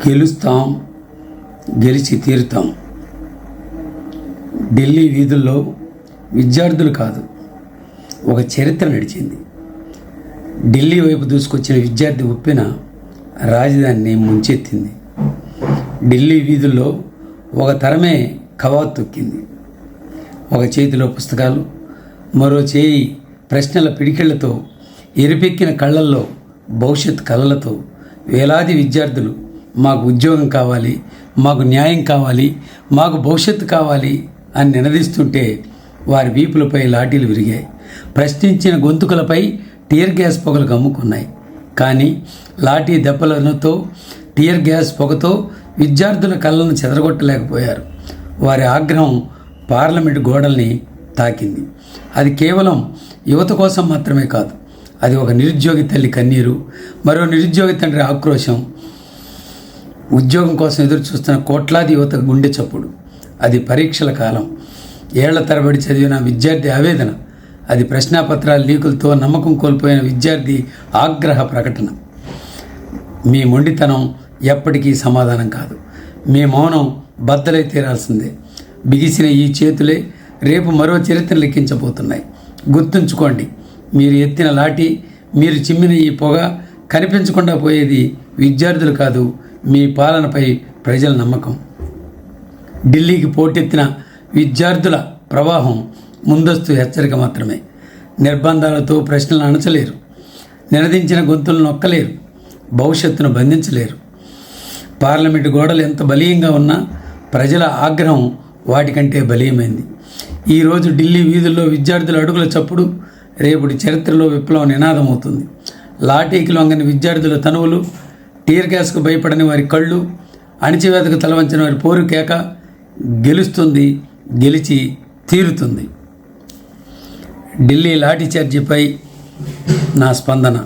గెలుస్తాం, గెలిచి తీరుతాం. ఢిల్లీ వీధుల్లో విద్యార్థులు కాదు, ఒక చరిత్ర నడిచింది. ఢిల్లీ వైపు దూసుకొచ్చిన విద్యార్థి ఉప్పిన రాజధానిని ముంచెత్తింది. ఢిల్లీ వీధుల్లో ఒక తరమే కవాతు తొక్కింది. ఒక చేతిలో పుస్తకాలు, మరో చేయి ప్రశ్నల పిడికిళ్లతో, ఎరిపెక్కిన కళ్ళల్లో భవిష్యత్ కలలతో వేలాది విద్యార్థులు మాకు ఉద్యోగం కావాలి, మాకు న్యాయం కావాలి, మాకు భవిష్యత్తు కావాలి అని నినదిస్తుంటే వారి వీపులపై లాఠీలు విరిగాయి. ప్రశ్నించిన గొంతుకలపై టియర్ గ్యాస్ పొగలు కమ్ముకున్నాయి. కానీ లాఠీ దెబ్బలతో, టియర్ గ్యాస్ పొగతో విద్యార్థుల కళ్ళను చెదరగొట్టలేకపోయారు. వారి ఆగ్రహం పార్లమెంటు గోడల్ని తాకింది. అది కేవలం యువత కోసం మాత్రమే కాదు, అది ఒక నిరుద్యోగి తల్లి కన్నీరు, మరో నిరుద్యోగి తండ్రి ఆక్రోశం, ఉద్యోగం కోసం ఎదురు చూస్తున్న కోట్లాది యువత గుండె చప్పుడు. అది పరీక్షల కాలం, ఏళ్ల తరబడి చదివిన విద్యార్థి ఆవేదన, అది ప్రశ్నాపత్రాల లీకులతో నమ్మకం కోల్పోయిన విద్యార్థి ఆగ్రహ ప్రకటన. మీ మొండితనం ఎప్పటికీ సమాధానం కాదు, మీ మౌనం బద్దలై తీరాల్సిందే. బిగిసిన ఈ చేతులే రేపు మరో చరిత్ర లెక్కించబోతున్నాయి. గుర్తుంచుకోండి, మీరు ఎత్తిన లాఠీ, మీరు చిమ్మిన ఈ పొగ కనిపించకుండా పోయేది విద్యార్థులు కాదు, మీ పాలనపై ప్రజల నమ్మకం. ఢిల్లీకి పోటెత్తిన విద్యార్థుల ప్రవాహం ముందస్తు హెచ్చరిక మాత్రమే. నిర్బంధాలతో ప్రశ్నలను అణచలేరు, నినదించిన గొంతులను నొక్కలేరు, భవిష్యత్తును బంధించలేరు. పార్లమెంటు గోడలు ఎంత బలీయంగా ఉన్నా ప్రజల ఆగ్రహం వాటికంటే బలీయమైంది. ఈరోజు ఢిల్లీ వీధుల్లో విద్యార్థుల అడుగుల చప్పుడు రేపటి చరిత్రలో విప్లవం నినాదమవుతుంది. లాఠీకి లొంగని విద్యార్థుల తనువులు, టీర్ గ్యాస్కు భయపడని వారి కళ్ళు, అణిచివేతకు తలవంచిన వారి పోరు కేక గెలుస్తుంది, గెలిచి తీరుతుంది. ఢిల్లీ లాఠీ చార్జీపై నా స్పందన.